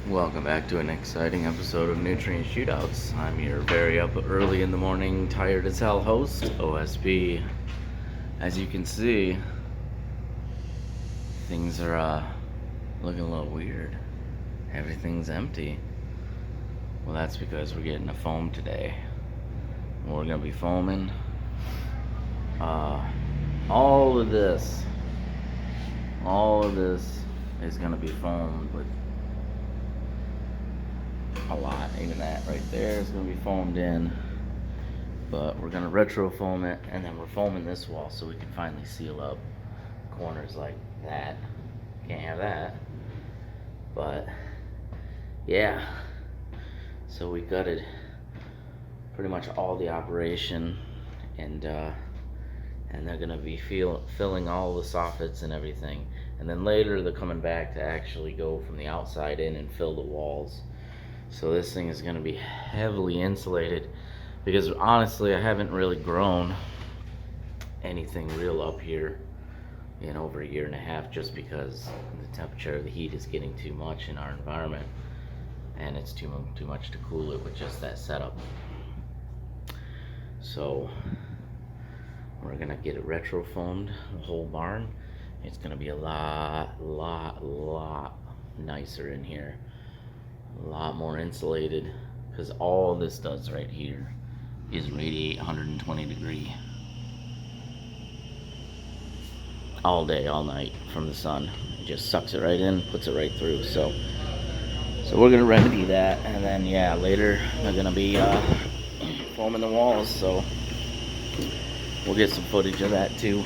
Welcome back to an exciting episode of Nutrient Shootouts. I'm your very up early in the morning, tired as hell host, OSP. As you can see, things are looking a little weird. Everything's empty. Well, that's because we're getting a foam today. We're gonna be foaming all of this is gonna be foamed with a lot. Even that right there is going to be foamed in, but we're going to retro foam it, and then we're foaming this wall so we can finally seal up corners like that. Can't have that, but yeah, so we gutted pretty much all the operation, and they're going to be filling all the soffits and everything, and then later they're coming back to actually go from the outside in and fill the walls. So this thing is going to be heavily insulated, because honestly I haven't really grown anything real up here in over a year and a half, just because the temperature of the heat is getting too much in our environment, and it's too much to cool it with just that setup. So we're going to get it retro foamed, the whole barn. It's going to be a lot nicer in here. A lot more insulated, because all this does right here is radiate 120 degree all day, all night from the sun. It just sucks it right in, puts it right through. So we're gonna remedy that, and then yeah, later they're gonna be foaming the walls, so we'll get some footage of that too.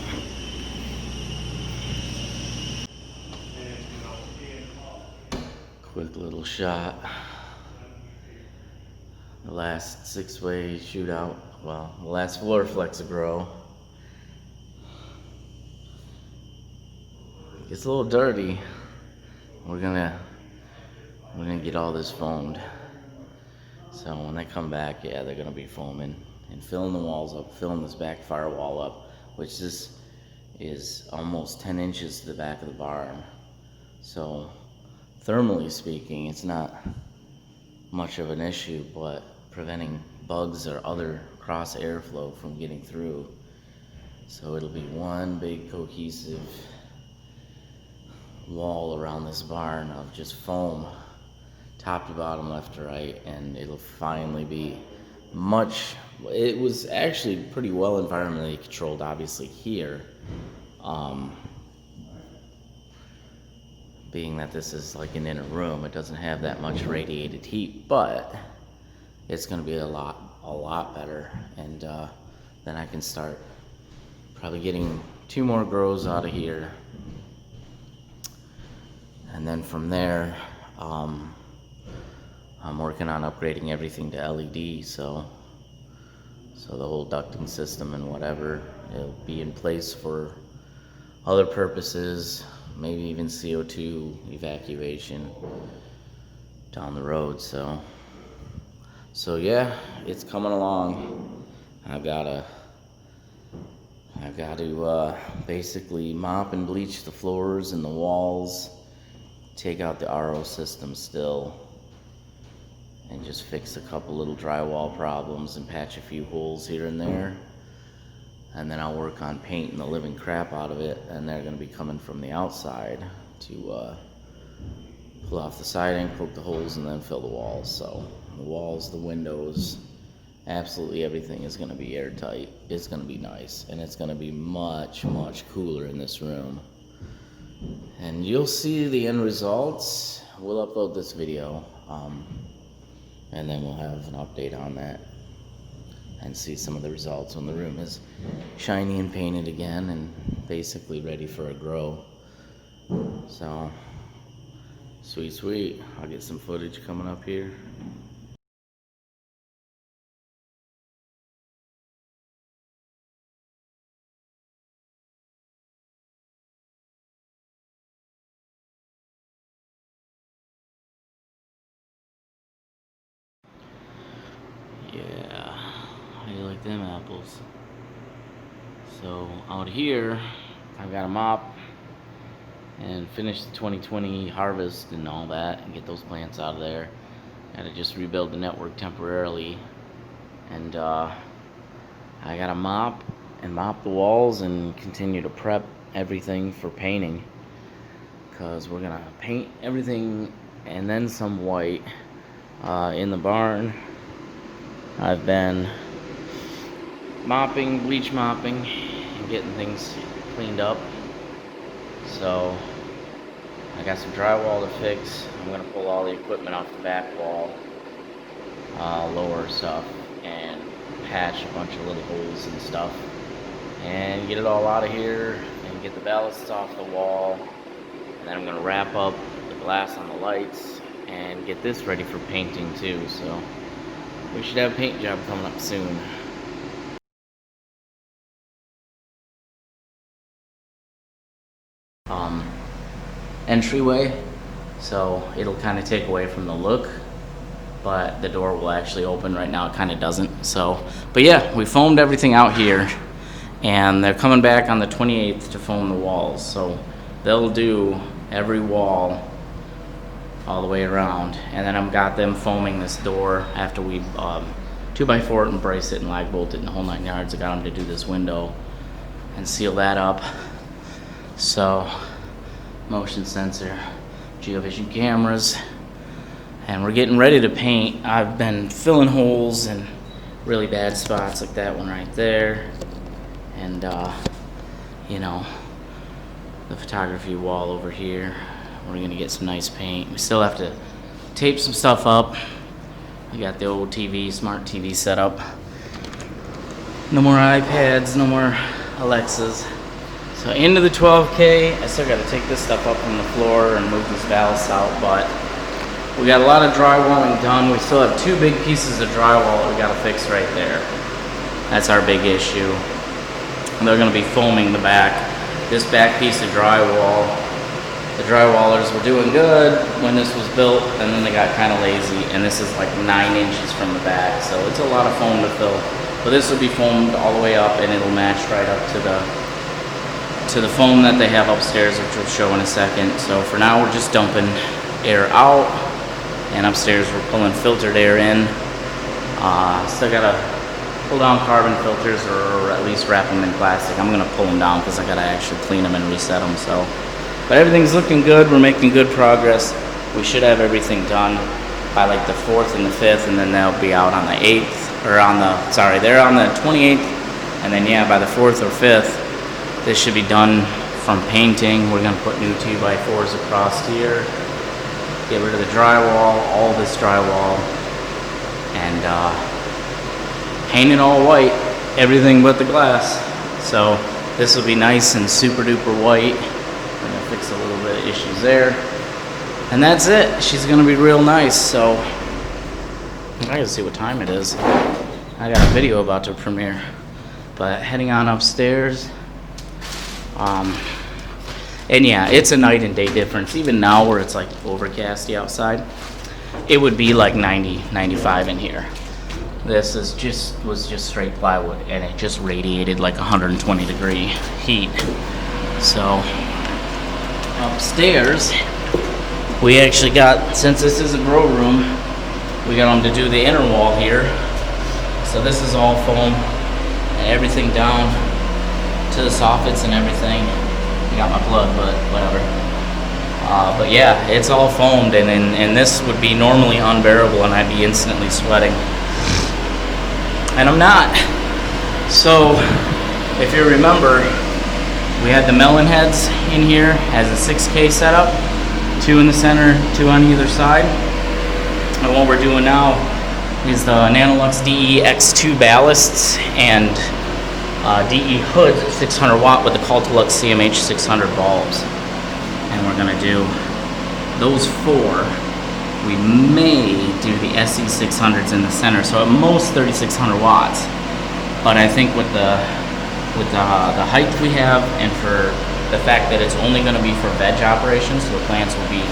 Quick little shot. The last 6-way shootout. Well, the last floor flex grow. It's a little dirty. We're gonna get all this foamed. So when they come back, yeah, they're gonna be foaming and filling the walls up, filling this back firewall up, which this is almost 10 inches to the back of the barn. So thermally speaking, it's not much of an issue, but preventing bugs or other cross airflow from getting through. So it'll be one big cohesive wall around this barn of just foam, top to bottom, left to right, and it'll finally be it was actually pretty well environmentally controlled, obviously here, being that this is like an inner room. It doesn't have that much radiated heat, but it's going to be a lot better, and then I can start probably getting 2 more grows out of here, and then from there I'm working on upgrading everything to LED, so the whole ducting system and whatever, it'll be in place for other purposes, maybe even CO2 evacuation down the road. So yeah, it's coming along. I've got to basically mop and bleach the floors and the walls, take out the RO system still, and just fix a couple little drywall problems and patch a few holes here and there. And then I'll work on painting the living crap out of it, and they're going to be coming from the outside to pull off the siding, poke the holes, and then fill the walls. So the walls, the windows, absolutely everything is going to be airtight. It's going to be nice, and it's going to be much cooler in this room. And you'll see the end results. We'll upload this video, and then we'll have an update on that and see some of the results when the room is shiny and painted again and basically ready for a grow. So sweet. I'll get some footage coming up here. Yeah, how do you like them apples? So out here I've got a mop and finish the 2020 harvest and all that and get those plants out of there. Gotta just rebuild the network temporarily, and I gotta mop the walls and continue to prep everything for painting, because we're gonna paint everything and then some white. In the barn, I've been bleach mopping, and getting things cleaned up. So I got some drywall to fix. I'm gonna pull all the equipment off the back wall, lower stuff, and patch a bunch of little holes and stuff, and get it all out of here, and get the ballasts off the wall. And then I'm gonna wrap up the glass on the lights and get this ready for painting too. So we should have a paint job coming up soon. Entryway, so it'll kind of take away from the look, but the door will actually open. Right now it kind of doesn't. So, but yeah, we foamed everything out here, and they're coming back on the 28th to foam the walls. So they'll do every wall all the way around, and then I've got them foaming this door after we 2x4 it and brace it and lag bolt it and the whole 9 yards. I got them to do this window and seal that up. So motion sensor, geovision cameras, and we're getting ready to paint. I've been filling holes in really bad spots like that one right there, and you know, the photography wall over here. We're gonna get some nice paint. We still have to tape some stuff up. We got the old TV, smart TV set up. No more iPads, no more Alexas. So into the 12K, I still gotta take this stuff up from the floor and move this ballast out, but we got a lot of drywalling done. We still have 2 big pieces of drywall that we gotta fix right there. That's our big issue. And they're gonna be foaming the back. This back piece of drywall, the drywallers were doing good when this was built, and then they got kind of lazy, and this is like 9 inches from the back, so it's a lot of foam to fill. But this will be foamed all the way up, and it'll match right up to the foam that they have upstairs, which we'll show in a second. So for now, we're just dumping air out, and upstairs we're pulling filtered air in. Still gotta pull down carbon filters, or at least wrap them in plastic. I'm gonna pull them down because I gotta actually clean them and reset them. So, but everything's looking good. We're making good progress. We should have everything done by like the 4th and the 5th, and then they'll be out on the 8th, or on the, sorry, they're on the 28th, and then yeah, by the 4th or 5th, this should be done from painting. We're gonna put new 2x4s across here, get rid of the drywall, all this drywall, and paint it all white, everything but the glass. So this will be nice and super duper white. We're gonna fix a little bit of issues there, and that's it. She's gonna be real nice. So I gotta see what time it is. I got a video about to premiere, but heading on upstairs. And yeah, it's a night and day difference. Even now where it's like overcasty outside, it would be like 90, 95 in here. This was just straight plywood, and it just radiated like 120 degree heat. So upstairs, we actually got, since this is a grow room, we got them to do the inner wall here. So this is all foam and everything down to the soffits and everything. I got my plug, but whatever. But yeah, it's all foamed, and this would be normally unbearable, and I'd be instantly sweating. And I'm not. So, if you remember, we had the melon heads in here as a 6K setup, 2 in the center, 2 on either side. And what we're doing now is the Nanolux DE X2 ballasts and DE hood 600 watt with the Cultilux CMH 600 bulbs, and we're gonna do those 4. We may do the SE 600s in the center, so at most 3600 watts. But I think with the height we have, and for the fact that it's only going to be for veg operations, so the plants will be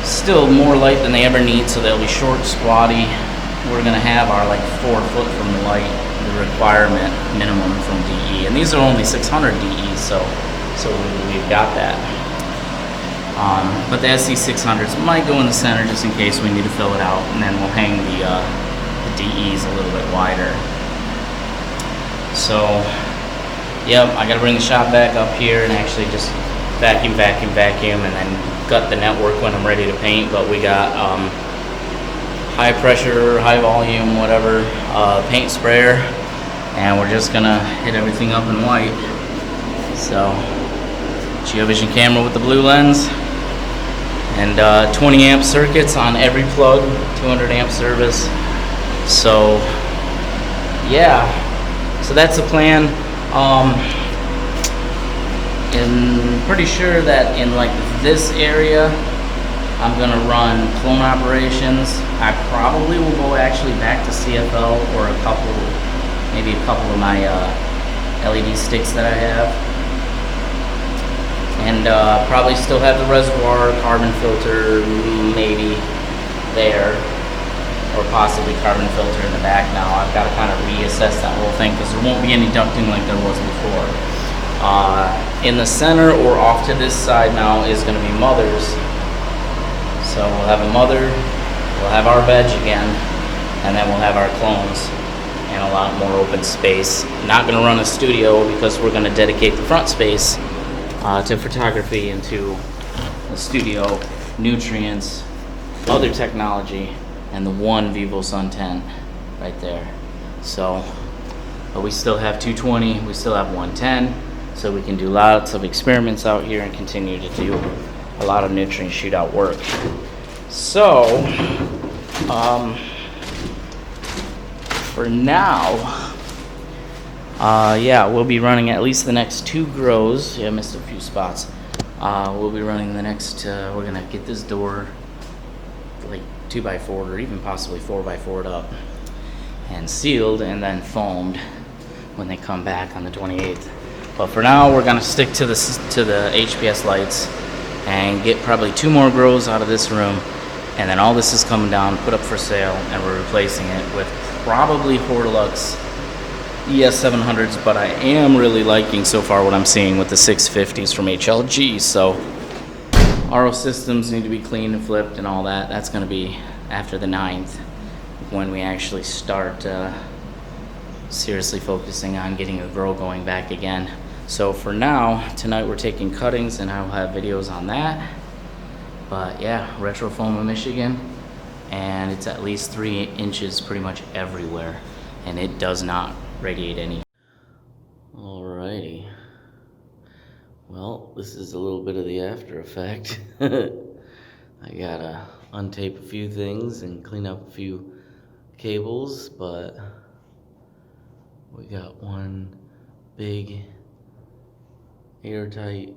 still more light than they ever need, so they'll be short, squatty. We're going to have our like 4 foot from the light, the requirement minimum from DE, and these are only 600 DEs, so we've got that. But the SC600s might go in the center just in case we need to fill it out, and then we'll hang the DEs a little bit wider. So, yep, I gotta bring the shop back up here and actually just vacuum, and then gut the network when I'm ready to paint. But we got high pressure, high volume, whatever, paint sprayer, and we're just gonna hit everything up in white. So, GeoVision camera with the blue lens, and 20 amp circuits on every plug, 200 amp service. So yeah, so that's the plan. I'm pretty sure that in like this area I'm gonna run clone operations. I probably will go actually back to CFL or maybe a couple of my LED sticks that I have. And probably still have the reservoir, carbon filter, maybe there, or possibly carbon filter in the back now. I've got to kind of reassess that whole thing because there won't be any ducting like there was before. In the center or off to this side now is going to be mothers. So we'll have a mother, we'll have our veg again, and then we'll have our clones and a lot more open space. Not going to run a studio because we're going to dedicate the front space to photography and to the studio, nutrients, other technology, and the one Vivosun 10 right there. So, but we still have 220, we still have 110, so we can do lots of experiments out here and continue to do a lot of nutrient shootout work. So, for now, yeah, we'll be running at least the next 2 grows. Yeah, I missed a few spots. We'll be running the next, we're gonna get this door like 2x4 or even possibly 4x4'd up and sealed and then foamed when they come back on the 28th. But for now, we're gonna stick to the HPS lights and get probably 2 more grows out of this room, and then all this is coming down, put up for sale, and we're replacing it with probably Hortilux ES700s, but I am really liking so far what I'm seeing with the 650s from HLG. So RO systems need to be cleaned and flipped and all that. That's going to be after the 9th when we actually start seriously focusing on getting a grow going back again. So for now, tonight we're taking cuttings and I'll have videos on that. But yeah, retro foam in Michigan, and it's at least 3 inches pretty much everywhere, and it does not radiate any. Alrighty. Well, this is a little bit of the after effect. I gotta untape a few things and clean up a few cables, but we got one big airtight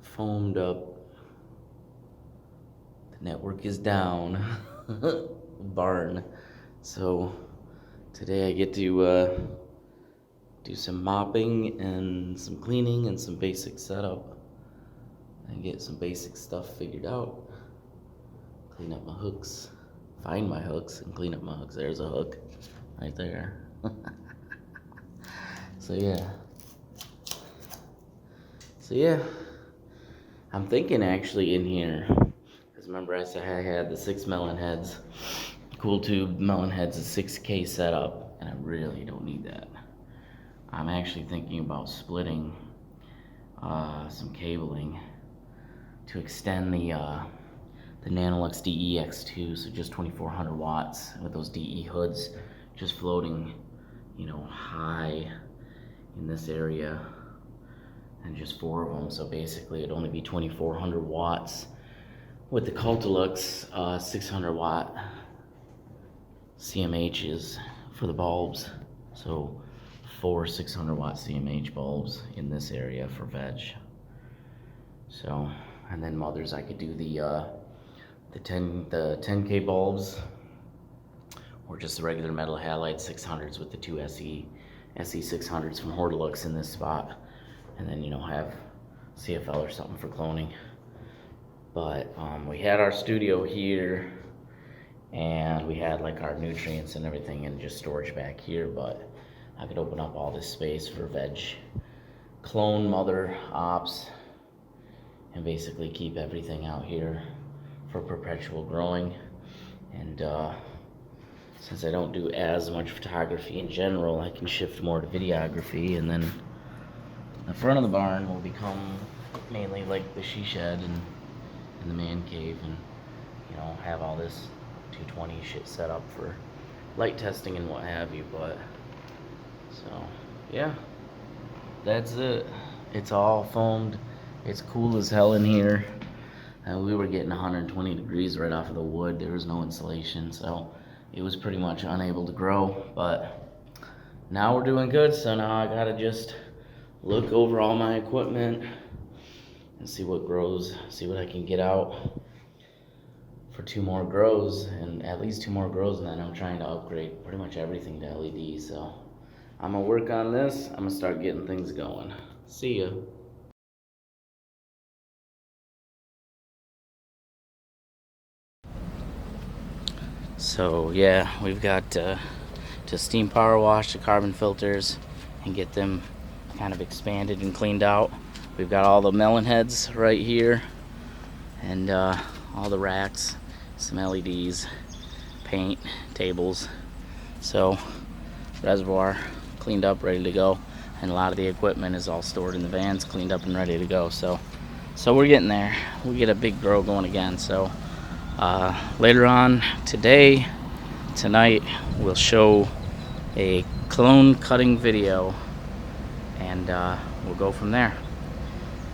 foamed up, the network is down barn. So today I get to do some mopping and some cleaning and some basic setup and get some basic stuff figured out. Clean up my hooks, find my hooks and clean up my hooks. There's a hook right there. So yeah, I'm thinking actually in here, because remember I said I had the 6 melon heads, cool tube melon heads, a 6K setup, and I really don't need that. I'm actually thinking about splitting some cabling to extend the Nanolux DE-X2, so just 2400 watts with those DE hoods just floating, you know, high in this area, and just 4 of them. So basically it'd only be 2400 watts with the Cultilux 600 watt CMHs for the bulbs. So 4 600 watt CMH bulbs in this area for veg. So, and then mothers, I could do the 10K bulbs, or just the regular metal halide 600s with the 2 SE 600s from Hortilux in this spot, and then, you know, have CFL or something for cloning. But we had our studio here, and we had like our nutrients and everything and just storage back here, but I could open up all this space for veg clone mother ops and basically keep everything out here for perpetual growing. And since I don't do as much photography in general, I can shift more to videography, and then the front of the barn will become mainly like the she shed and the man cave, and you know, have all this 220 shit set up for light testing and what have you. But so yeah, that's it. It's all foamed. It's cool as hell in here. And we were getting 120 degrees right off of the wood. There was no insulation, so it was pretty much unable to grow. But now we're doing good, so now I gotta just look over all my equipment and see what grows, see what I can get out for 2 more grows, and at least 2 more grows, and then I'm trying to upgrade pretty much everything to LED. So I'm gonna work on this. I'm gonna start getting things going. See ya. So yeah, we've got to steam power wash the carbon filters and get them kind of expanded and cleaned out. We've got all the melon heads right here, and all the racks, some LEDs, paint, tables. So reservoir cleaned up, ready to go, and a lot of the equipment is all stored in the vans, cleaned up and ready to go. So we're getting there. We get a big grow going again. So later on tonight we'll show a clone cutting video, and we'll go from there.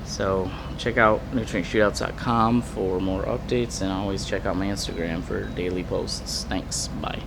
So check out nutrientshootouts.com for more updates, and always check out my Instagram for daily posts. Thanks. Bye.